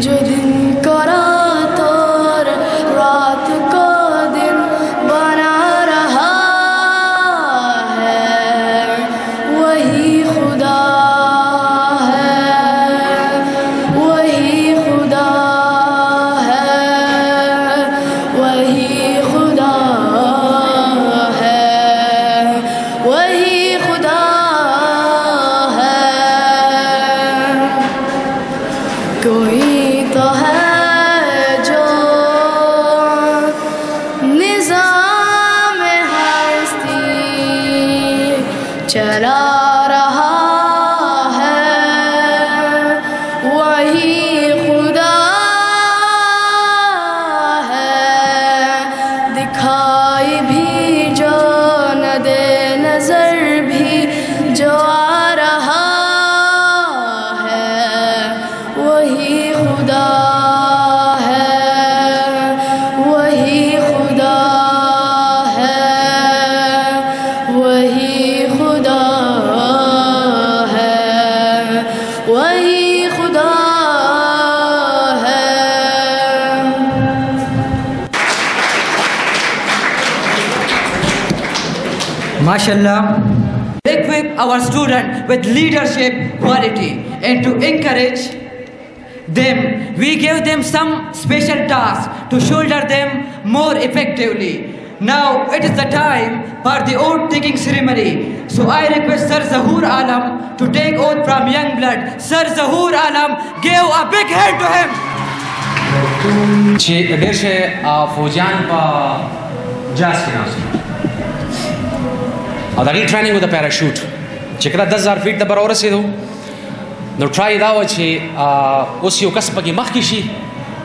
जो दिन को रात और रात को दिन बना रहा है वही खुदा है, वही खुदा है, वही खुदा है, वही खुदा है। कोई तो है जो निज़ाम हस्ती चला रहा है वही खुदा है। दिखाई भी जो न दे नजर भी जो आ रहा है वही खुदा है, वही खुदा है, वही खुदा है, वही खुदा है। MashaAllah. Equip our student with leadership quality and to encourage them, we gave them some special tasks to shoulder them more effectively. Now it is the time for the oath taking ceremony. So I request Sir Zahoor Alam to take oath from young blood. Sir Zahoor Alam, give a big hand to him. Dershe Fujian pa Jaskinas. Adagi training with a parachute. Chekra 10,000 feet the barora se do. No try da wache us yo kas pagi makh kishi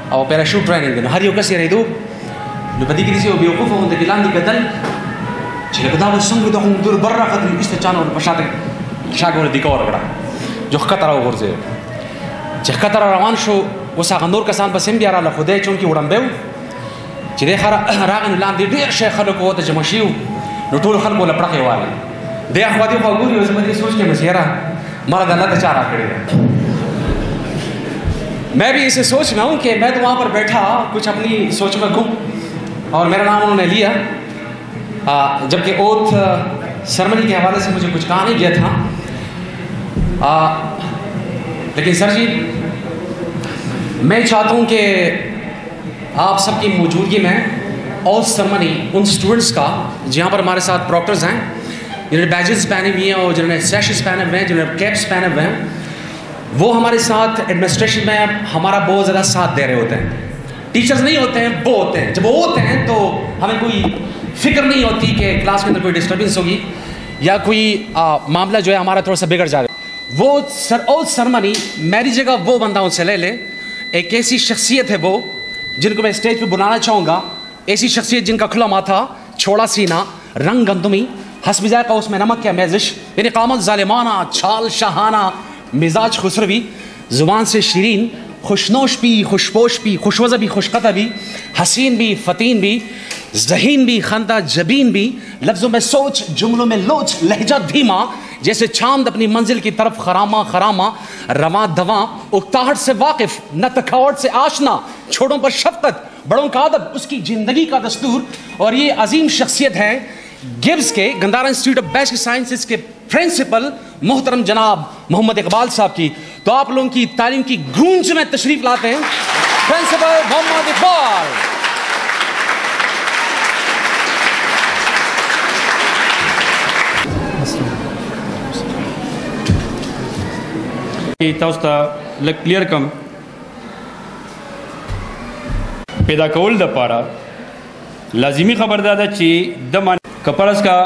aw parachute training no har yo kas yare do. No badi kisi o biyokuf on de bilandi gadal. Chekra da was sung do dur barra qadri iste chano pashate shagor dikor bada. Jo khatara o gorze. Che khatara rawan sho us agandor kasan basem biara la khuday chon ki udambeu. Chide khara ragan landi de sheikh khalo ko ta jamashiu. No toll खल को लपड़ा के वाले दे अखवादी को गुरु उस मत सोच के मसियारा मारा गला तो चारा करेगा। मैं भी इसे सोच में हूँ कि मैं तो वहाँ पर बैठा कुछ अपनी सोच में घूम और मेरा नाम उन्होंने लिया जबकि ओथ सेरेमनी के हवाले से मुझे कुछ कहा नहीं गया था। लेकिन सर जी मैं चाहता हूँ कि आप सबकी मौजूदगी में और सेरेमनी उन स्टूडेंट्स का जहाँ पर हमारे साथ प्रॉक्टर्स हैं जिन्होंने बैजेस पहने हुए हैं और जिन्होंने सैशेस पहने हुए हैं, जिन्होंने कैप्स पहने हुए हैं, वो हमारे साथ एडमिनिस्ट्रेशन में हमारा बहुत ज़्यादा साथ दे रहे होते हैं। टीचर्स नहीं होते हैं, वो होते हैं। जब वो होते हैं तो हमें कोई फिक्र नहीं होती कि क्लास के अंदर कोई डिस्टर्बेंस होगी या कोई मामला जो है हमारा थोड़ा सा बिगड़ जाएगा। वो सेरेमनी मेरी जगह वो बंदा उनसे ले ले। एक ऐसी शख्सियत है वो जिनको मैं स्टेज पर बुलाना चाहूँगा, ऐसी शख्सियत जिनका खुला माथा, छोड़ा सीना, रंग गंदमी, हस्ब जायका उसमें नमक क्या मेज़िश, यानी कामत ज़ालिमाना, छाल शाहाना, मिजाज खुसरवी, ज़ुबान से शीरीन, खुशनोश भी, खुशपोश भी, खुशवज़ा भी, खुशक़ता भी, हसीन भी, फ़तीन भी, ज़हीन भी, खंदा जबीन भी, लफ्ज़ों में सोच, जुमलों में लोच, लहजा धीमा, जैसे चांद अपनी मंजिल की तरफ खरामा खरामा, रवा दवा, उकताहट से वाकिफ़, न तखावट से आशना, छोड़ों पर शफ़क़त, बड़ों का अदब, उसकी ज़िंदगी का दस्तूर। और ये अजीम शख्सियत है गिब्स के Gandhara institute of basic sciences के प्रिंसिपल मोहतरम जनाब मोहम्मद इकबाल साहब की। तो आप लोगों की तालीम की गूंज में तशरीफ लाते हैं प्रिंसिपल मोहम्मद इकबाल। क्लियर कम पैदा कौल द पारा लाजिमी खबरदार ची द कपरस का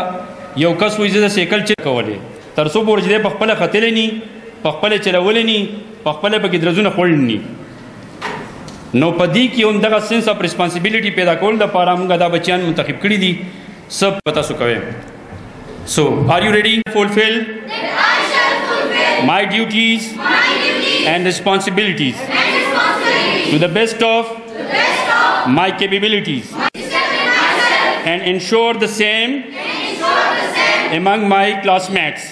यौ कस हुई सेकल चेक कवले तरसो बोर्जदे पखपल खतले नी पखपल चलवले नी पखपल पकी द्रजुन खोलनी नो पदी की उन दगा सेंस ऑफ रिस्पांसिबिलिटी पैदा कौल द पारा मुंगा दा बच्चियान मुंतखब करी दी सब पता सुकवे। So are you ready fulfil my duties and responsibilities to the best of my capabilities and ensure the same among my classmates.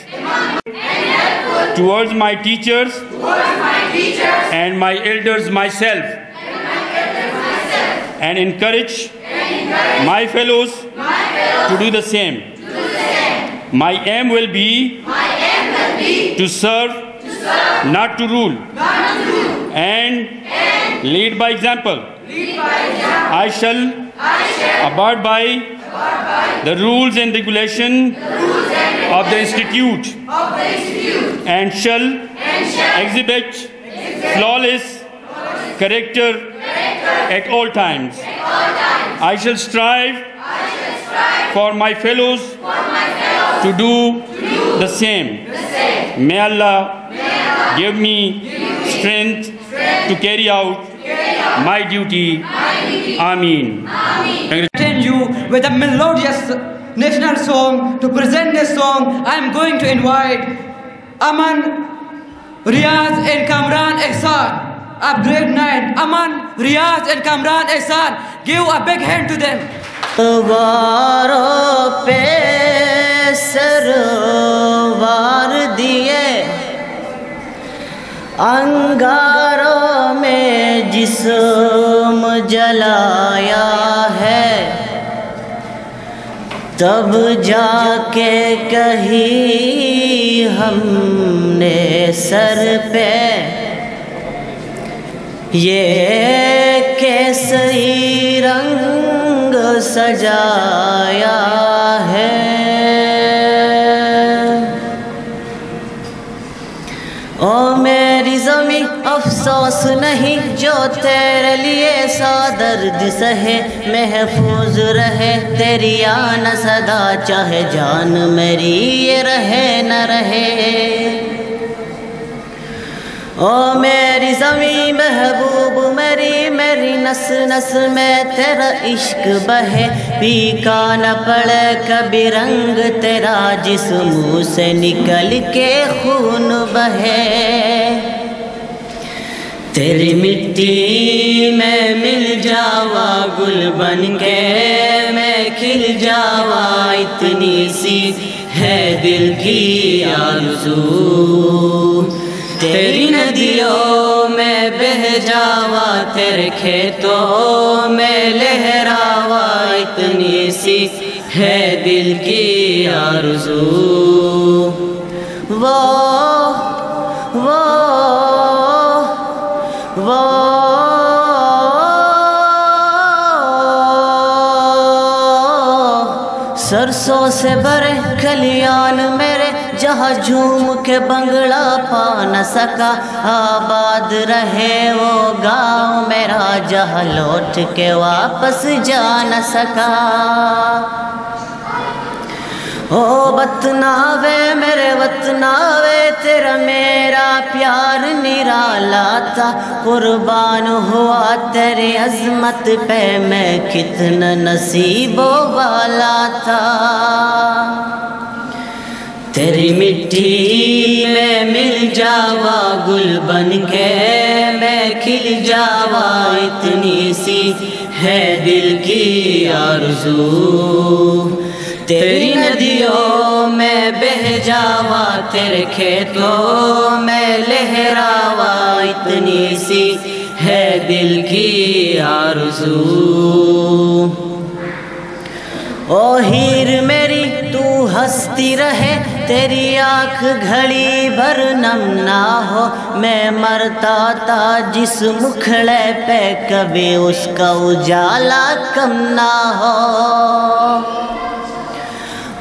towards my teachers and my elders myself, and encourage my fellows to do the same. My aim will be to serve, not to rule, and lead by example. I shall abide by the rules and regulation of the institute, and shall exhibit flawless character at all times. I shall strive for my fellows to do the same. May Allah give me strength to carry out my duty. Ameen. Attend you with a melodious national song. To present this song, I am going to invite Aman, Riyaz and Kamran Ehsan, a grade 9. Aman, Riyaz and Kamran Ehsan, give a big hand to them. वारों पे सरवार दिए, अंगारों में जिस्म जलाया है, तब जाके कही हमने सर पे ये केसरी रंग सजाया है। ओ मेरी ज़मी अफसोस नहीं जो तेरे लिए सा दर्द सहे, महफूज रहे तेरी आन सदा, चाहे जान मेरी ये रहे न रहे। ओ मेरी ज़मी महबूब मेरी, मेरी नस नस में तेरा इश्क बहे, पीका न पड़े कभी रंग तेरा, जिस मुँह से निकल के खून बहे। तेरी मिट्टी में मिल जावा गुल बन के, मैं खिल जावा, इतनी सी है दिल की आरज़ू। तेरी नदियों में बह जावा, तेरे खेतों में लहरावा, इतनी सी है दिल की आरज़ू। वो सरसों से भरे खलियान मेरे, जहाँ झूम के बंगला पा न सका, आबाद रहे वो गाँव मेरा, जहाँ लौट के वापस जा न सका। ओ वतनावे मेरे वतनावे, तेरा मेरा प्यार निराला था, कुर्बान हुआ तेरी अज़मत पे मैं कितना नसीबों वाला था। तेरी मिट्टी में मिल जावा गुल बन के, मैं खिल जावा, इतनी सी है दिल की आरज़ू। तेरी नदियों में बह जावा, तेरे खेतों में लहरावा, इतनी सी है दिल की आरज़ू। ओ हीर मेरी तू हंसती रहे, तेरी आँख घड़ी भर नम ना हो, मैं मरता था जिस मुखड़े पे कभी उसका उजाला कम ना हो।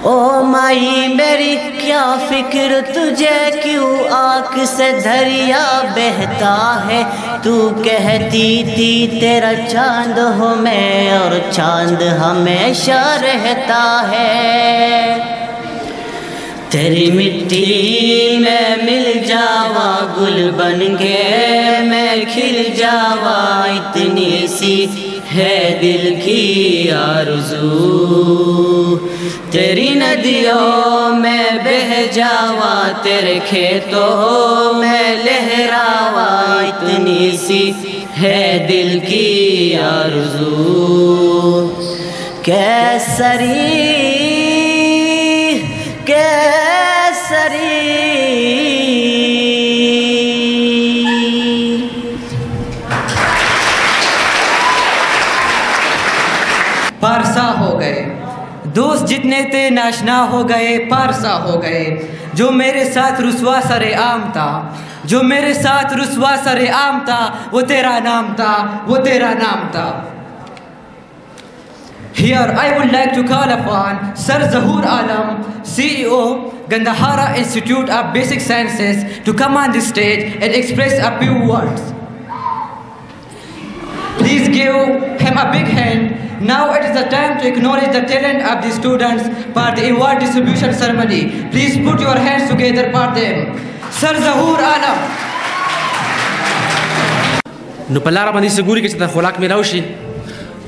ओ माई मेरी क्या फिक्र तुझे, क्यों आँख से दरिया बहता है, तू कहती थी तेरा चांद हो मैं, और चांद हमेशा रहता है। तेरी मिट्टी में मिल जावा गुल बन के, मैं खिल जावा, इतनी सी है दिल की आरज़ू। तेरी नदियों में बह जावा, तेरे खेतों में लहरावा, इतनी सी है दिल की आरज़ू। केसरी केसरी दोस्त जितने थे नाशना हो गए, पारसा हो गए। जो मेरे साथ रुस्वा सरे आम था, जो मेरे साथ रुस्वा सरे आम था, वो तेरा नाम था, वो तेरा नाम था। Here I would like to call upon Sir Zahoor Alam, CEO, Gandhara Institute of Basic Sciences, to come on the stage and express a few words. Please give him a big hand. Now it is the time to acknowledge the talent of the students for the award distribution ceremony. Please put your hands together for them. Sir Zahoor Alam. Nupalara bani seguri ke chata kholak mi raushi.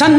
सन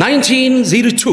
1902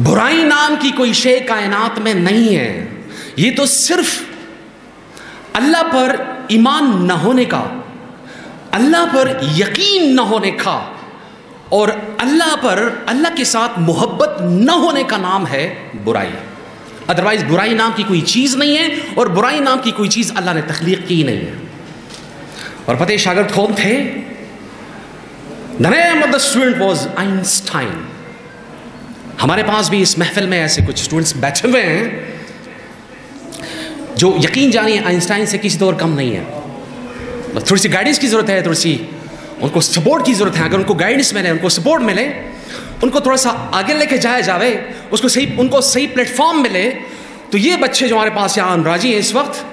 बुराई नाम की कोई शे कायनात में नहीं है। ये तो सिर्फ अल्लाह पर ईमान न होने का, अल्लाह पर यकीन न होने का और अल्लाह के साथ मोहब्बत न होने का नाम है बुराई। अदरवाइज बुराई नाम की कोई चीज़ नहीं है और बुराई नाम की कोई चीज़ अल्लाह ने तख्लीक की नहीं है। और पता है शागिर्द कौन थे? The name of the student was Einstein. हमारे पास भी इस महफिल में ऐसे कुछ स्टूडेंट्स बैठे हुए हैं जो यकीन जानिए आइंस्टाइन से किसी तौर कम नहीं है। बस थोड़ी सी गाइडेंस की ज़रूरत है, थोड़ी सी उनको सपोर्ट की ज़रूरत है। अगर उनको गाइडेंस मिले, उनको सपोर्ट मिले, उनको थोड़ा सा आगे लेके जाया जावे, उनको सही प्लेटफॉर्म मिले, तो ये बच्चे जो हमारे पास यहाँ राजी हैं इस वक्त,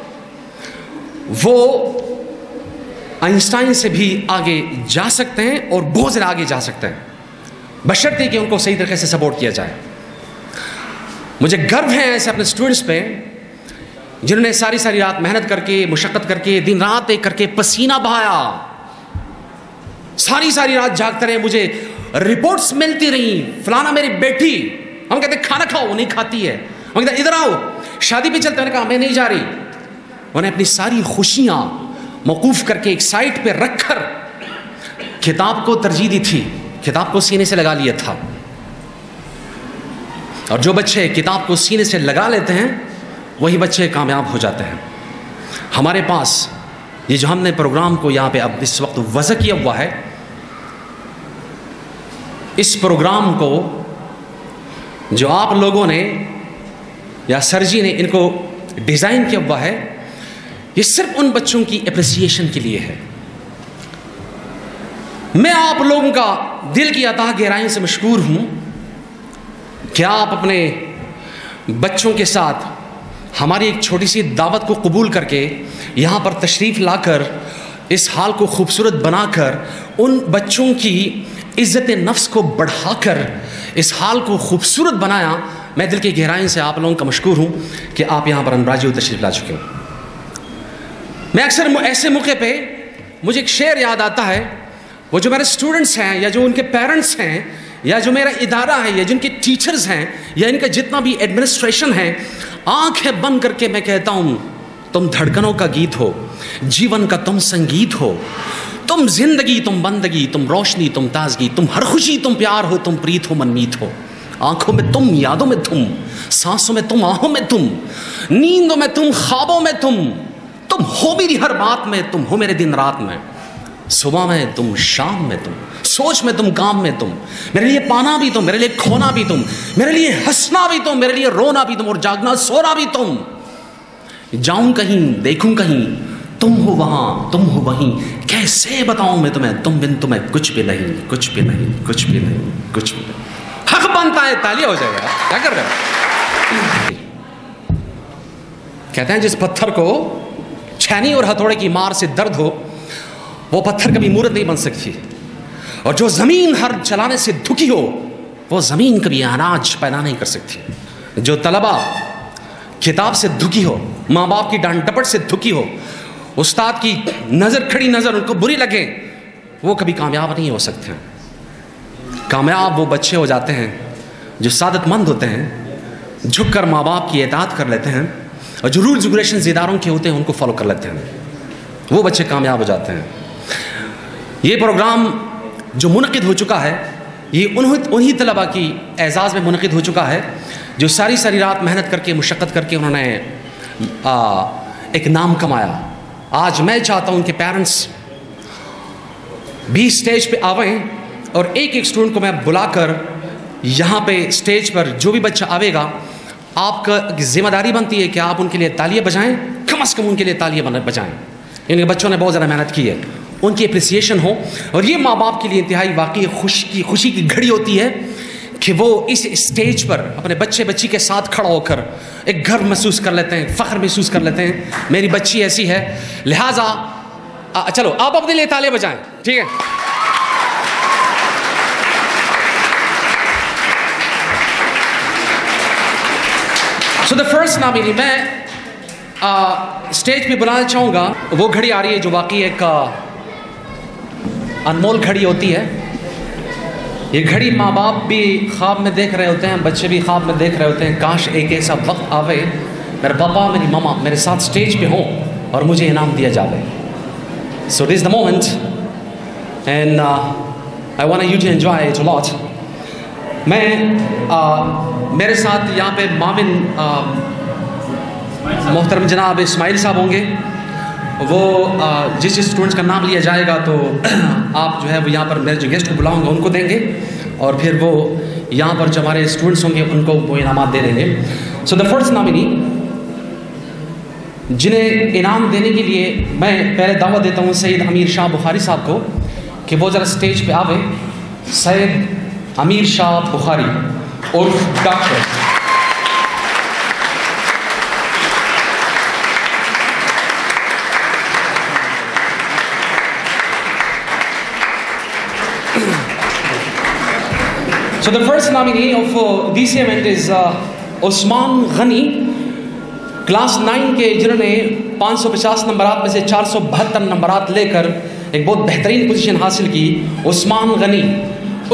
वो आइंस्टाइन से भी आगे जा सकते हैं और बहुत ज़्यादा आगे जा सकते हैं, बशर्ते कि उनको सही तरीके से सपोर्ट किया जाए। मुझे गर्व है ऐसे अपने स्टूडेंट्स पे जिन्होंने सारी सारी रात मेहनत करके, मुशक्क़त करके, दिन रात एक करके पसीना बहाया, सारी सारी रात जागते रहे। मुझे रिपोर्ट्स मिलती रही, फलाना मेरी बेटी, हम कहते खाना खाओ, वो नहीं खाती है। हम कहते इधर आओ, शादी पे चलते, मैंने कहा मैं नहीं जा रही। उन्हें अपनी सारी खुशियाँ मौकूफ़ करके एक साइड पे रखकर किताब को तरजीह दी थी, किताब को सीने से लगा लिया था। और जो बच्चे किताब को सीने से लगा लेते हैं वही बच्चे कामयाब हो जाते हैं। हमारे पास ये जो हमने प्रोग्राम को यहाँ पे अब इस वक्त वज़ा किया हुआ है, इस प्रोग्राम को जो आप लोगों ने या सर जी ने इनको डिज़ाइन किया हुआ है, ये सिर्फ उन बच्चों की एप्रिसिएशन के लिए है। मैं आप लोगों का दिल की अता गहराई से मशकूर हूँ कि आप अपने बच्चों के साथ हमारी एक छोटी सी दावत को कबूल करके यहाँ पर तशरीफ़ लाकर इस हाल को खूबसूरत बनाकर उन बच्चों की इज़्ज़त नफ्स को बढ़ाकर इस हाल को खूबसूरत बनाया। मैं दिल की गहराई से आप लोगों का मशकूर हूँ कि आप यहाँ पर अंदाज़ी तशरीफ़ ला चुके हो। मैं अक्सर ऐसे मौके पे मुझे एक शेर याद आता है, वो जो मेरे स्टूडेंट्स हैं या जो उनके पेरेंट्स हैं या जो मेरा इदारा है या जिनके टीचर्स हैं या इनका जितना भी एडमिनिस्ट्रेशन है, आंखें बंद करके मैं कहता हूँ, तुम धड़कनों का गीत हो, जीवन का तुम संगीत हो, तुम जिंदगी, तुम बंदगी, तुम रोशनी, तुम ताजगी, तुम हर खुशी, तुम प्यार हो, तुम प्रीत हो, मनमीत हो। आंखों में तुम, यादों में तुम, सांसों में तुम, आहों में तुम, नींदों में तुम, ख्वाबों में तुम हो मेरी हर बात में, तुम हो मेरे दिन रात में, सुबह में तुम, शाम में तुम, सोच में तुम, काम में तुम, मेरे लिए पाना भी तुम, मेरे लिए खोना भी तुम, मेरे लिए हंसना भी तुम, मेरे लिए रोना भी तुम और जागना सोना भी तुम। जाऊं कहीं, देखूं कहीं, तुम हो वहां, तुम हो वहीं, कैसे बताऊं मैं तुम्हें, तुम बिन तुम्हें कुछ भी नहीं, कुछ भी नहीं, कुछ भी नहीं, कुछ भी नहीं। हक बनता है, तालियां हो जाएगा। क्या कर रहे हो? कहते हैं जिस पत्थर को छैनी और हथौड़े की मार से दर्द हो, वो पत्थर कभी मूर्त नहीं बन सकती। और जो ज़मीन हर चलाने से दुखी हो, वो ज़मीन कभी अनाज पैदा नहीं कर सकती। जो तलबा किताब से दुखी हो, माँ बाप की डांट डपट से दुखी हो, उस्ताद की नज़र, खड़ी नज़र उनको बुरी लगे, वो कभी कामयाब नहीं हो सकते। कामयाब वो बच्चे हो जाते हैं जो सादतमंद होते हैं, झुक कर माँ बाप की इताअत कर लेते हैं और जो रूल्स रेगुलेशंस इदारों के होते हैं उनको फॉलो कर लेते हैं, वो बच्चे कामयाब हो जाते हैं। ये प्रोग्राम जो मुनक़िद हो चुका है, ये उन्हीं तलबा की एजाज़ में मुनक़िद हो चुका है जो सारी सारी रात मेहनत करके, मुशक्क़त करके उन्होंने एक नाम कमाया। आज मैं चाहता हूँ कि पेरेंट्स भी स्टेज पे आवें और एक एक स्टूडेंट को मैं बुलाकर यहाँ पे स्टेज पर जो भी बच्चा आवेगा, आपका जिम्मेदारी बनती है कि आप उनके लिए तालियां बजाएं, कम से कम उनके लिए तालियां बजाएं। इनके बच्चों ने बहुत ज़्यादा मेहनत की है, उनकी अप्रिसिएशन हो। और ये माँ बाप के लिए इंतहाई वाकई खुशी की घड़ी होती है कि वो इस स्टेज पर अपने बच्चे बच्ची के साथ खड़ा होकर एक गर्व महसूस कर लेते हैं, फ़ख्र महसूस कर लेते हैं, मेरी बच्ची ऐसी है। लिहाजा चलो आप अपने लिए तालियां बजाएं, ठीक है। सो द फर्स्ट नामिनी मैं स्टेज पे बुलाना चाहूँगा। वो घड़ी आ रही है जो वाकई एक अनमोल घड़ी होती है। ये घड़ी माँ बाप भी ख्वाब में देख रहे होते हैं, बच्चे भी ख्वाब में देख रहे होते हैं, काश एक ऐसा वक्त आवे मेरे पापा मेरी मम्मा मेरे साथ स्टेज पे हों और मुझे इनाम दिया जावे. So this is the moment and I want you to enjoy it a lot. मैं मेरे साथ यहाँ पे माविन मोहतरम जनाब इस्माइल साहब होंगे. वो जिस स्टूडेंट्स का नाम लिया जाएगा तो आप जो है वो यहाँ पर मेरे जो गेस्ट को बुलाऊंगा उनको देंगे और फिर वो यहाँ पर जो हमारे स्टूडेंट्स होंगे उनको वो इनामात दे देंगे. सो द फर्स्ट नॉमिनी जिन्हें इनाम देने के लिए मैं पहले दावत देता हूँ सैयद अमीर शाह बुखारी साहब को कि वो ज़रा स्टेज पे आवे. सैयद अमीर शाह बुखारी उर्फ doctor. So the first nominee of this event is Usman Ghani, class 9 के जिन्होंने 550 नंबरात में से 472 नंबरात लेकर एक बहुत बेहतरीन पोजीशन हासिल की. उस्मान गनी,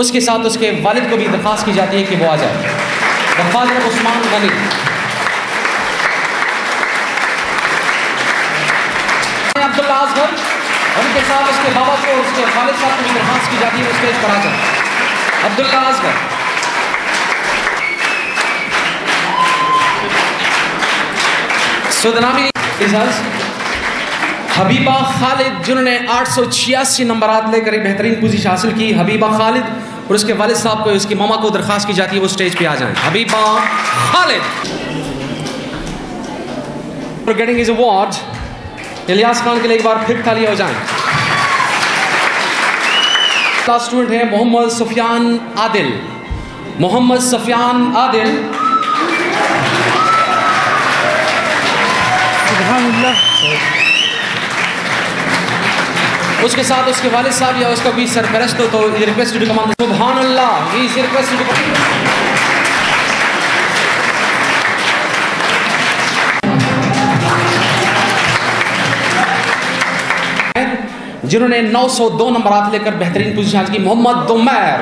उसके साथ उसके वालिद को भी दरख्वास्त की जाती है कि वो आ जाए. The father of Usman Ghani. Abdullah Asghar, उनके साथ उसके बाबा को उसके वालिद साहब को भी दरख्वास्त की जाती है वो स्टेज पर आ जाए. Abdullah Asghar. So the nominee is Habiba Khalid जिन्होंने 886 नंबरात लेकर एक बेहतरीन पोजीशन हासिल की. हबीबा खालिद और उसके वालिद साहब को उसकी मामा को दरख्वास्त की जाती है वो स्टेज पे आ जाएं. Habiba Khalid. For getting his award, Ilyas Khan के लिए एक बार फिर तालियां हो जाएं. क्लास स्टूडेंट है मोहम्मद सुफियान आदिल. मोहम्मद सुफियान आदिल. उसके साथ उसके वालिद साहब या उसका भी सरपरस्त हो तो रिक्वेस्ट टू कम ऑन. सुभान अल्लाह. He is request to come. जिन्होंने 902 नंबरात लेकर बेहतरीन पोजीशन हासिल की. मोहम्मद दुमैर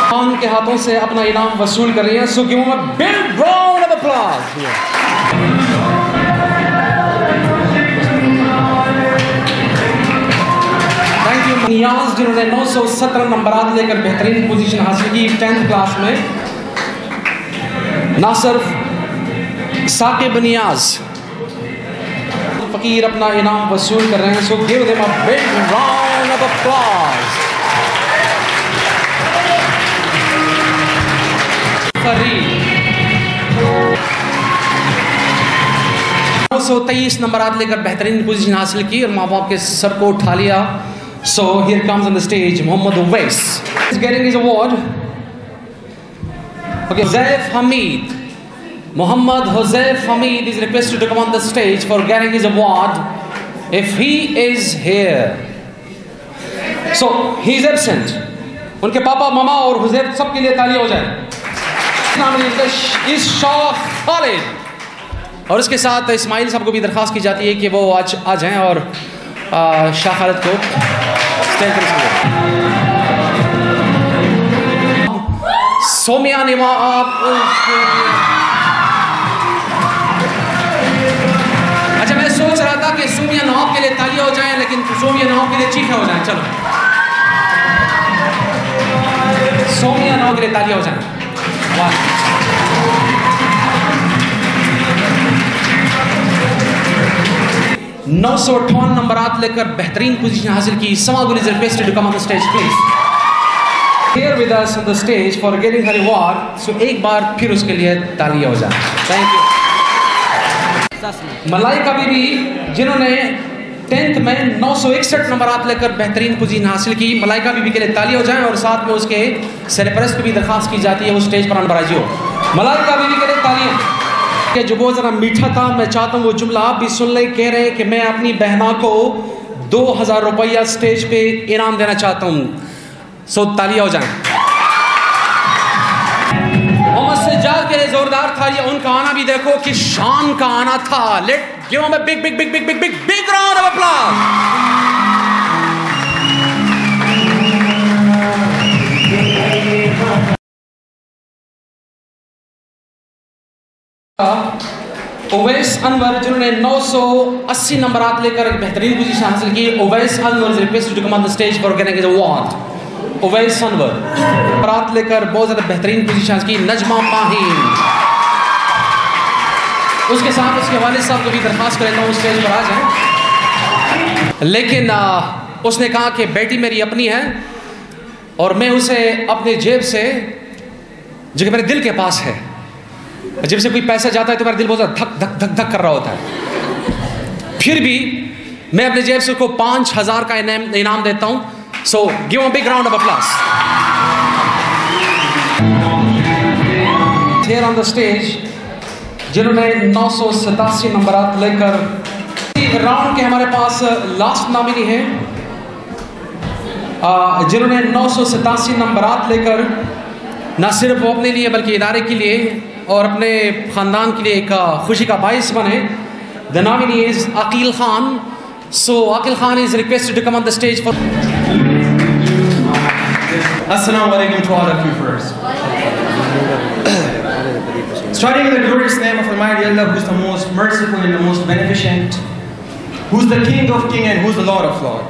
खान के हाथों से अपना इनाम वसूल कर रहे हैं. So give him a big round of applause. Thank you. Niyaz जिन्होंने 917 नंबरात लेकर बेहतरीन पोजीशन हासिल की 10th क्लास में. नासिर साकिब नियाज फकीर अपना इनाम वसूल कर रहे हैं. So give them a big round of applause. Farid 923 नंबरात लेकर बेहतरीन पोजीशन हासिल की और माँ बाप के सर को उठा लिया. So here comes on the stage Mohammad Uwais is getting his award. Okay. Huzaif Hamid. Muhammad Huzayf Hamid is requested to come on the stage for getting his award if he is here. So he is absent. उनके पापा मामा और हुज़ैफ सबके लिए ताली हो जाए. नाम इस शाह खालिद और उसके साथ इस्माइल साहब को भी दरख्वास्त की जाती है कि वो आज आ जाएं और शाह खालिद को स्टेज पर. सोमिया निमा आप. अच्छा मैं सोच रहा था कि सोमिया नवाब के लिए तालियां हो जाएं लेकिन सोमिया नवाब के लिए चीखें हो जाएं. चलो सोमिया नवाब के लिए तालियां हो जाएं. 958 नंबरात लेकर बेहतरीन पोजीशन हासिल की. Samagul is requested to come on the stage please. Here with us on the stage for getting her award. So एक बार फिर उसके लिए तालियां हो जाएं. Thank you. मलाइका बीबी जिन्होंने 10th में 961 नंबरात लेकर बेहतरीन पोजीशन हासिल की. मलाइका बीबी के लिए तालियां हो जाएं और साथ में उसके सरपरस्त को भी दरख्वास्त की जाती है वो स्टेज पर अनबराजी हो. मलाइका बीबी के लिए तालियां. कि जो बहुत ज़रा मीठा था मैं चाहता हूँ वो जुमला आप भी सुन ले. कह रहे हैं कि मैं अपनी बहना को 2000 रुपया स्टेज पे इनाम देना चाहता हूँ. सो तालियां हो जाएं. मोहम्मद सज्जाद के लिए जोरदार तालियां. उनका आना भी देखो कि शान का आना था. Let give him a big big big big big big big round of applause. Owais Anwar जिन्होंने 980 नंबरात लेकर बेहतरीन पोजीशन हासिल की। Owais Anwar is requested to come on the stage for getting his award. Owais Anwar नंबरात लेकर बहुत ज़्यादा बेहतरीन पोजीशन हासिल की। नजमा माहीन, उसके साथ उसके वालिद साहब को भी दरख्वास्त करता हूँ स्टेज पर आ जाएं। लेकिन उसने कहा कि बेटी मेरी अपनी है और मैं उसे अपने जेब से, जो कि मेरे दिल के पास है, जब से कोई पैसा जाता है तो मेरा दिल बहुत धक धक धक धक कर रहा होता है, फिर भी मैं अपने जेब से उसको 5000 का इनाम देता हूं। So give a big round of applause. Here on the stage जिन्होंने 987 नंबरात लेकर राउंड के हमारे पास लास्ट नॉमिनी है, जिन्होंने 987 नंबरात लेकर न सिर्फ वो अपने लिए बल्कि इदारे के लिए और अपने ख़ानदान के लिए एक खुशी का बाइस बने। The nominee is Aqeel Khan. So Aqeel Khan is requested to come on the stage for. Assalamu alaikum to all of you first. Starting in the glorious name of Almighty Allah, who is the most merciful and the most beneficent, who is the King of Kings and who is the Lord of Lords.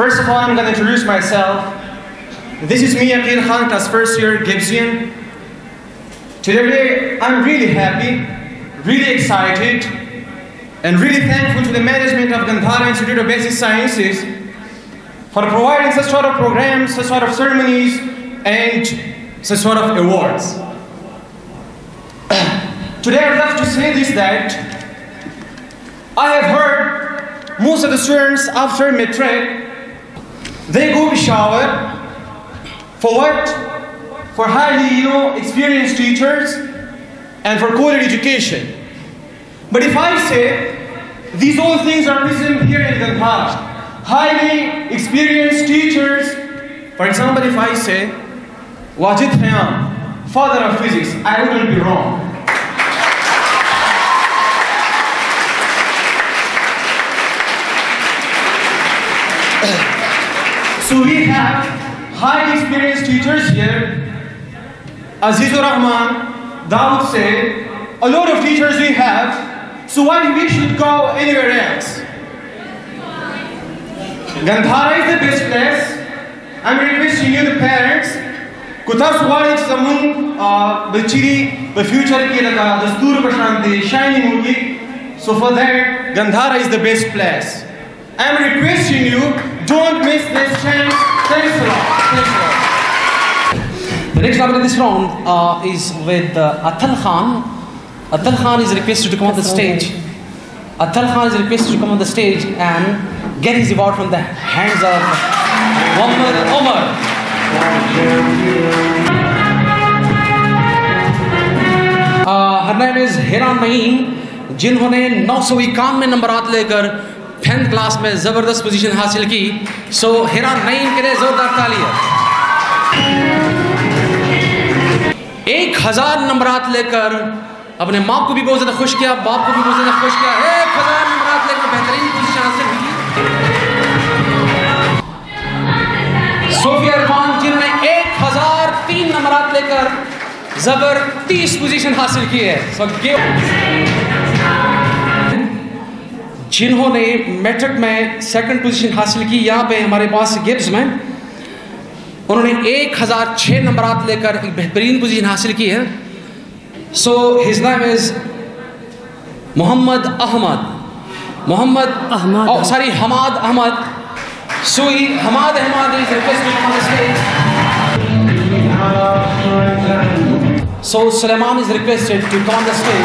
First of all, I'm going to introduce myself. This is me, Aqil Khan, class first year, Gibbsian. Today, I'm really happy, really excited, and really thankful to the management of Gandhara Institute of Basic Sciences for providing such sort of programs, such sort of ceremonies, and such sort of awards. Today, I'd love to say this, that I have heard most of the students after matric, they go to shower for what? For highly experienced teachers and for quality education. But if I say these all things are present here in Gandhara, highly experienced teachers, for example, if I say Wajid Khayyam, father of physics, I wouldn't be wrong. So we have highly experienced teachers here. Azizur Rahman, Dawood said, a lot of teachers we have, so why we should go anywhere else? Gandhara is the best place. I'm requesting you, the parents, Kutas Wali Samun, Bachiri, the future Kilaka, the Stur Bashanti, Shiny Mugi. So for that, Gandhara is the best place. I'm requesting you, don't miss this chance. Thanks a lot. Thanks a lot. The next nominee in this round is with Atal Khan. Atal Khan is requested to come on the stage. Atal Khan is requested to come on the stage and get his award from the hands of Muhammad Omar. Her name is Hiran Naeem, जिन्होंने 991 नंबरात लेकर 10th class में ज़बरदस्त position हासिल की। सो हिरान नईम के लिए जोरदार तालियां। 1000 नंबरात लेकर अपने माँ को भी बहुत ज़्यादा खुश किया, बाप को भी बहुत ज़्यादा खुश किया। 1000 नंबरात लेकर बेहतरीन पोजीशन हासिल की। सोफिया इरफान जिन्होंने 1003 नंबरात लेकर ज़बरदस्त पोजीशन हासिल की है। जिन्होंने मैट्रिक में 2nd पोजीशन हासिल की, यहाँ पे हमारे पास गिब्स में उन्होंने 1006 नंबरात लेकर एक बेहतरीन पोजीशन हासिल की है। So his name is Mohammad Ahmed, Hammad Ahmed. So Hammad Ahmed is requested on the stage. So Suleman is requested to come on the stage.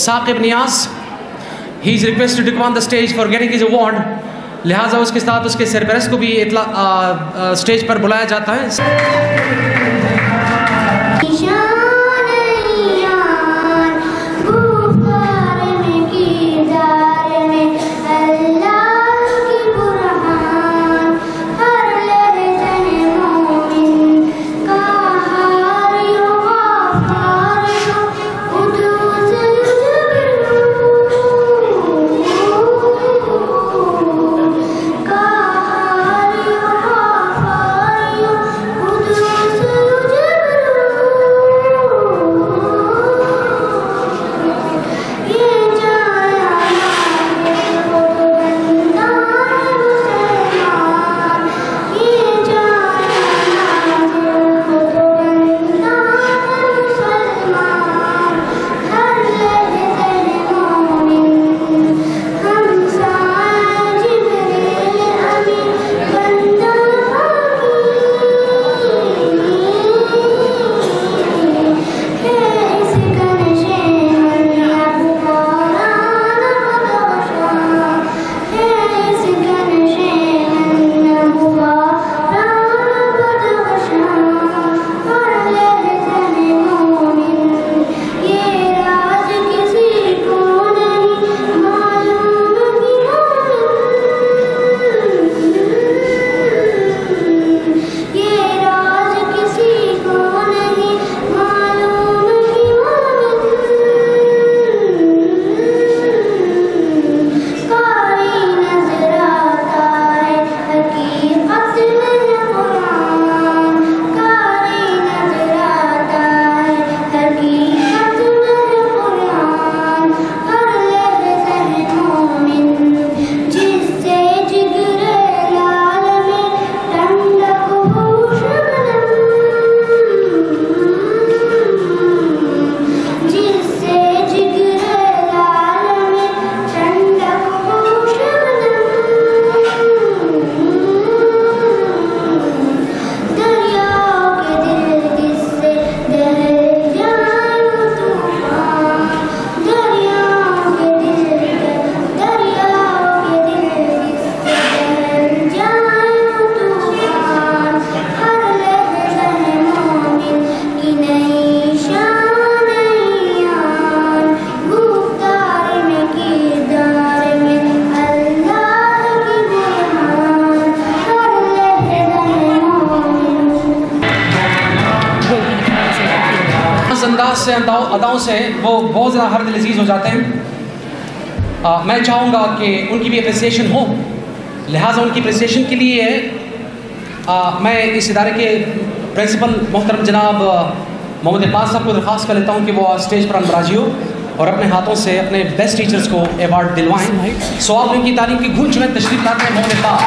Saqib Niaz, he is requested to come on the stage for getting his award. लिहाजा उसके साथ उसके सरपरस्त को भी stage पर बुलाया जाता है। अंदाज से अदाओं से वो बहुत ज़्यादा हर दिल अजीज़ हो जाते हैं। मैं चाहूँगा कि उनकी भी अप्रिसिएशन हो, लिहाजा उनकी अप्रिसिएशन के लिए मैं इस इदारे के प्रिंसिपल मोहतरम जनाब मोहम्मद इक़बाल साहब को दरख्वास्त कर लेता हूँ कि वो स्टेज पर अंदराजी हो और अपने हाथों से अपने बेस्ट टीचर्स को अवार्ड दिलवाएं। सो आप उनकी तालीम की गूंज में तशरीफ लाते हैं मोहम्मद इक़बाल।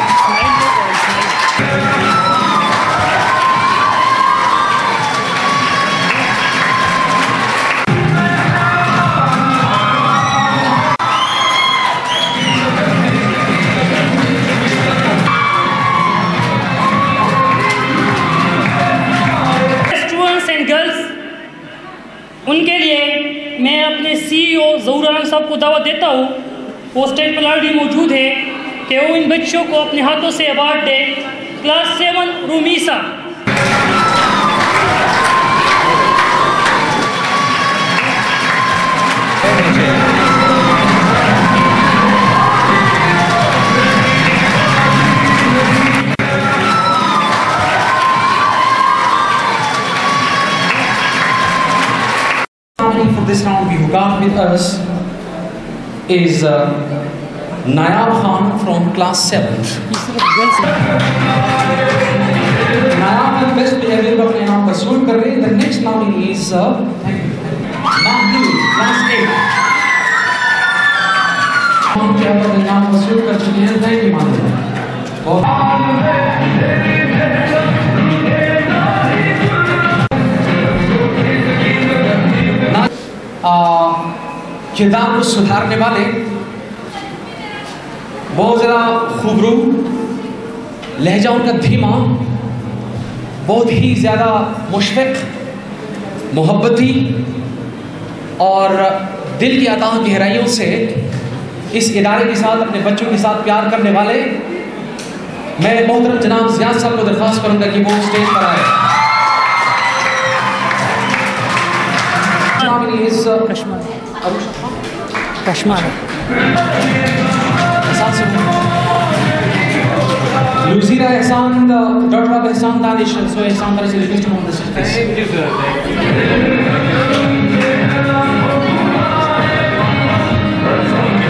उनके लिए मैं अपने CEO ज़हूर आलम साहब को दावत देता हूँ, वो स्टेज पर ऑलरेडी मौजूद है, कि वो इन बच्चों को अपने हाथों से award they. Class 7 रूमीसा। For this round we got with us is Nayab Khan from class 7. Nayab with best behavior of Nayab pursued कर रहे हैं। The next nominee is Mahmood, class 8. हम क्या पर Nayab pursued कर चुके हैं। Thank you Mahmood। किरदार को सुधारने वाले, बहुत ज़्यादा खूबरू, लहजा उनका धीमा, बहुत ही ज़्यादा मुशफ़िक़, मोहब्बती और दिल की अता गहराइयों से इस इदारे के साथ, अपने बच्चों के साथ प्यार करने वाले, मैं मोहतरम जनाब ज़ियाद साहब को दरख्वास्त करूँगा कि वो स्टेज पर आए। कश्मार Luzira Ehsan, the daughter of Ehsan Danish, so Ehsan Danish is requested on the stage.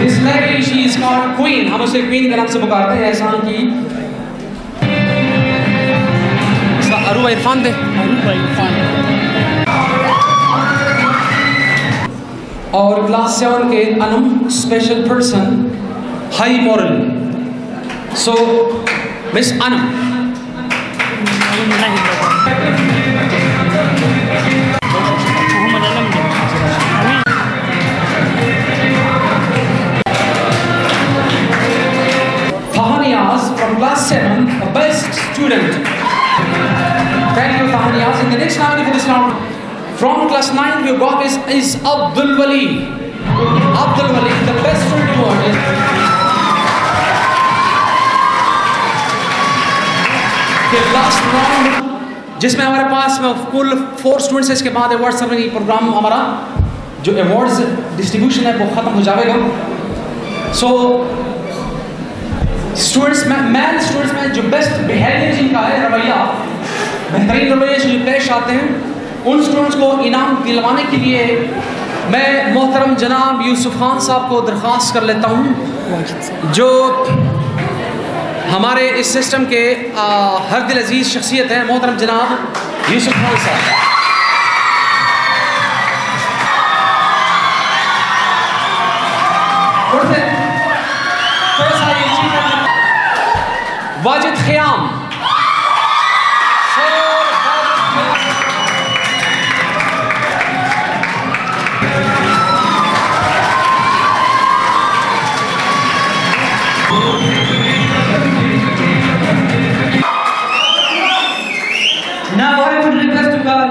This lady, she is called Queen. हम उसे Queen के नाम से पुकारते हैं। एहसान की इसका अरूबा इरफान दे। और क्लास 7 के Anam special person, high moral, so miss Anam. Tahaniyaz from class 7, the best student. Thank you Tahaniyaz. In the next round for this round, from class 9 we got is Abdul Wali. Abdul Wali, the best student award. के last round जिसमें हमारे पास कुल 4 students है, इसके बाद award ceremony programme हमारा जो awards distribution है वो ख़त्म हो जाएगा। सो स्टूडेंट्स में मैथ स्टूडेंट्स में जो बेस्ट बिहेवियर जिनका है, रवैया, बेहतरीन रवैये से जो पेश आते हैं, उन स्टूडेंट्स को इनाम दिलवाने के लिए मैं मोहतरम जनाब यूसुफ खान साहब को दरख्वास्त कर लेता हूँ, जो हमारे इस सिस्टम के हर दिल अजीज़ शख्सियत हैं। मोहतरम जनाब यूसुफ खान साहब। Wajid Khayyam, Now I would request to call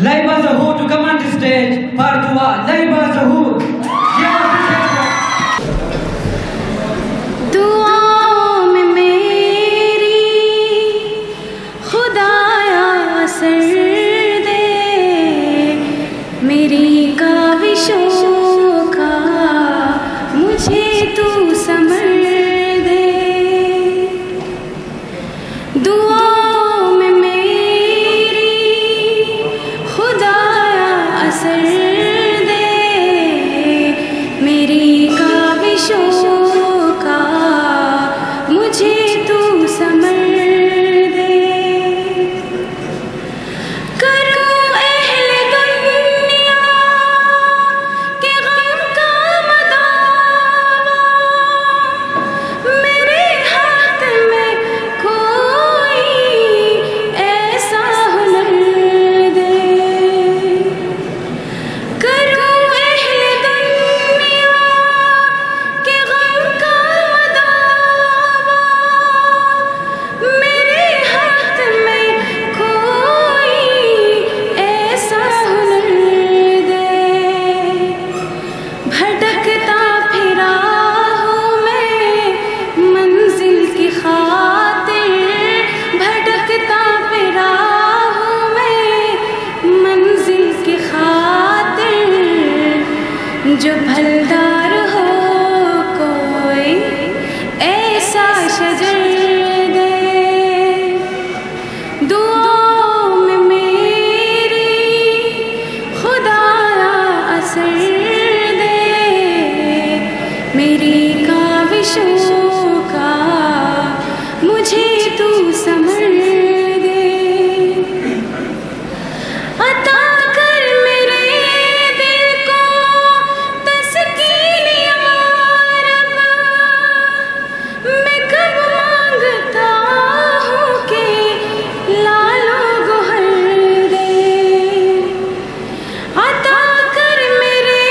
Laiba Zahoor to come on the stage. Par-dua, Laiba Zahoor. दुआओं में मेरी खुदाया असर दे, मेरी काविशों का मुझे तू समर दे। दुआओं में मेरी खुदाया असर दे, मेरी काविशों का मुझे तू समर दे। करूं अहले दुनिया के गम का मदावा, मेरे हाथ में कोई ऐसा हुनर दे। करूं अहले दुनिया के गम का मदावा, मेरे हाथ में कोई ऐसा हुनर दे। भटकता फिरा हूँ मैं मंजिल की खातिर, भटकता फिरा हूँ मैं मंजिल की खातिर, जो फलदार हो कोई ऐसा शजर दे। दुआओं में मेरी खुदाया असर दे, मेरी काविशों का मुझे तू समर दे। अता कर मेरे दिल को तस्कीन या रब, मैं कब मांगता हूँ कि लालो गोहर दे। अता कर मेरे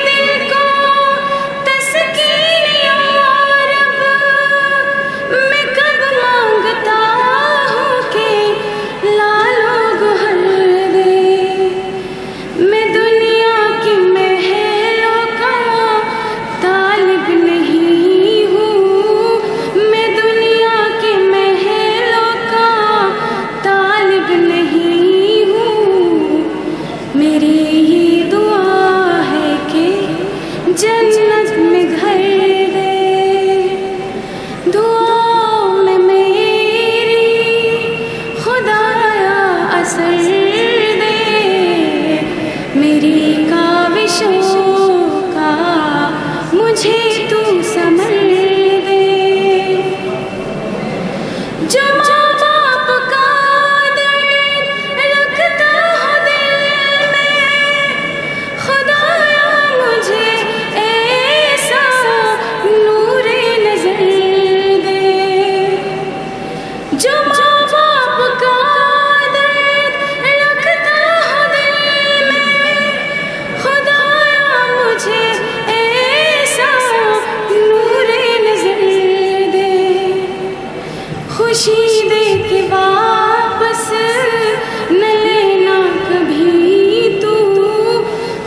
दिल को तस्कीन या रब, मैं कब मांगता हूँ कि लालो गोहर दे। मैं दुनिया की महलों का तालिब नहीं हूँ, मैं दुनिया की महलों का तालिब नहीं हूँ। मेरी ये दुआ है कि जन्नत में घर दे। दुआओं में मेरी खुदाया असर दे, मेरी काविशों का मुझे तू समर दे। जो माँ बाप का दर्द रखता हो दिल में, खुदाया मुझे ऐसा नूरे नजर दे। जो माँ बाप का दर्द रखता हो दिल में, खुदाया मुझे ऐसा नूरे नजर दे। खुशी दे के वापस न लेना कभी तू,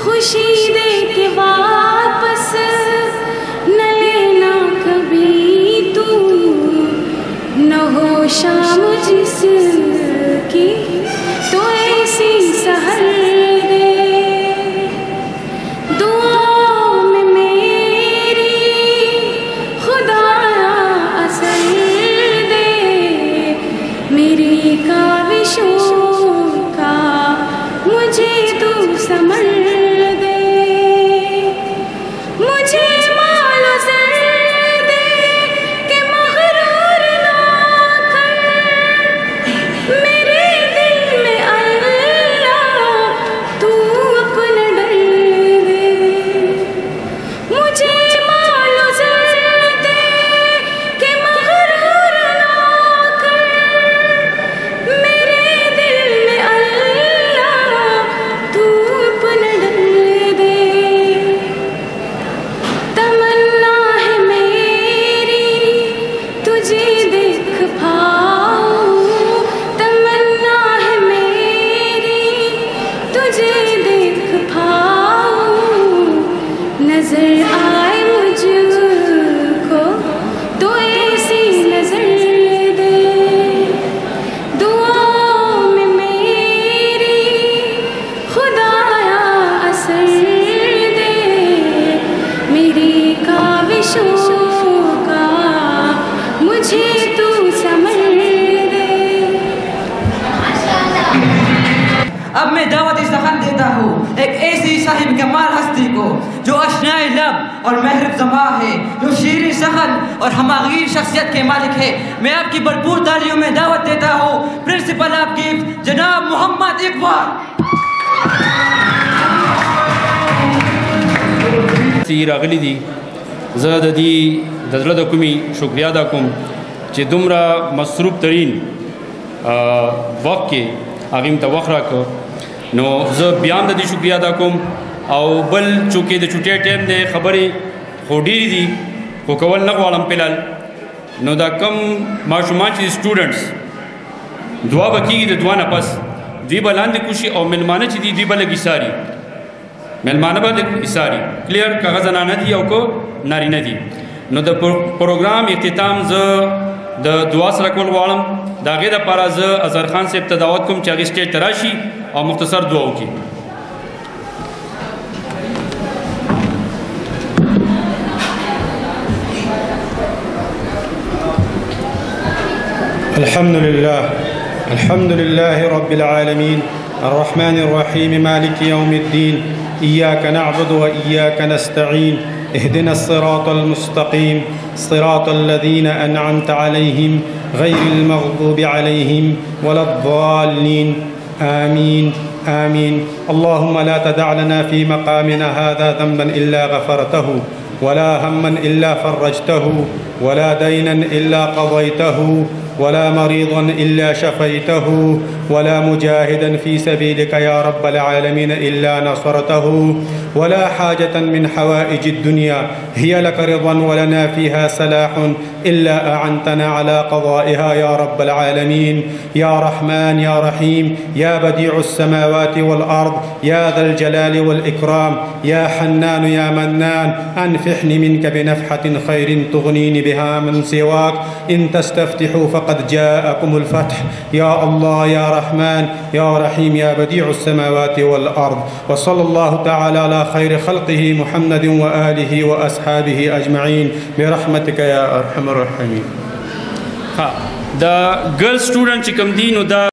खुशी दे के वापस न लेना कभी तू। न हो शाम जिसकी तो ऐसी सहर दे। दुआओं में मेरी खुदाया असर दे, मेरी काविशों का मुझे तू समर दे। मुझे मालो ज़र दे कि मग़रूर ना कर, मेरे दिल में अल्लाह तू अपना डर दे। मुझे मालो ज़र दे कि मग़रूर ना कर, मेरे दिल में अल्लाह तू अपना डर दे। तमन्ना है मेरी तुझे देख पाऊं, तमन्ना है मेरी तुझे देख पाऊं। नजर आए मुझको तो ऐसी नजर दे। दुआओं में मेरी खुदाया असर दे, मेरी काविशों का मुझे तू समर दे। अब हमें दावत सखन देता हूँ एक ऐसी साहिब कमाल हस्ती को जो अशनाए लब और महरब ज़मा है, जो शीरी सखन और हमागीर शख्सियत के मालिक है। मैं आपकी भरपूर तालियों में दावत देता हूँ प्रिंसिपल आपकी जनाब मोहम्मद इकबाल। रागली दी ज़्यादा दी दज़ला दकुमी शुक्रिया दा कुम चे दुमरा मसरूफ़ तरीन वक्त के आगिम तवखरा को नो ज़ बयान दी शुक्रिया दा कुम और बल चूँकि द छुट्टिया टाइम दे खबरें खोडी दी को कवल नकवालम पिलाल नो दा कम माशुमान ची स्टूडेंट्स दुआ बकी द दुआ नपस दी बलान दी कुशी और मिलमाने ची दी बलगी सारी मेलमाना बल इसारी क्लियर कागज़ नाना दी और को नारी न दी नो द प्रोग्राम इख्तिताम ज द दुआ सरकल वालम दागे द पारा ज अजहर खान से इब्तदावत कुम चागी स्टेज तराशी और मुख्तसर दुआओं की। अल्हम्दुलिल्लाह रब्बिल आलमीन अर्रहमानिर रहीम मालिकि यौमिद्दीन इय्याका नअबुदु व इय्याका नस्तईन इहदिनस सिरातल मुस्तकीम सिरातल लज़ीना अनअमता अलैहिम गैरिल मग़दूबि अलैहिम वलद्दाल्लीन आमीन आमीन। अल्लाहुम्मा ला तदअ लना फ़ी मक़ामिना हाज़ा ज़ंबन इल्ला गफ़रतहु वला हम्मन इल्ला फ़र्रजतहु वला दैनन इल्ला क़ज़यतहु वला मरीज़न इल्ला शफ़ैतहु वला मुजाहिदन फ़ी सबीलिका या रब्बल आलमीन इल्ला नसरतहु वला हाजतन मिन हवाइजिद दुनिया हिय लक रिज़न वलना फ़ीहा सलाहुन इल्ला अअनतना अला क़ज़ाइहा या रब्बल आलमीन। या रहमान या रहीम या बदीउस समावाति वल अर्द या ज़ल जलाली वल इकराम या हन्नान या मन्नान अनफ़िहनी मिनका बिनफ़हतिन खैरिन तुग़नीनी बिहा मन सिवाक इन तस्तफ़्तिहू फ़क़द जाअकुमुल फ़त्ह। या अल्लाह या रहमान या रहीम या बदीउस समावाति वल अर्द व सल्लल्लाहु तआला अला खैर खल्क़िही मुहम्मदिन व आलिही व अस्हाबिही अजमईन बिरहमतिका या अरहमर राहिमीन। हाँ द गर्ल स्टूडेंट चिकम दी नो द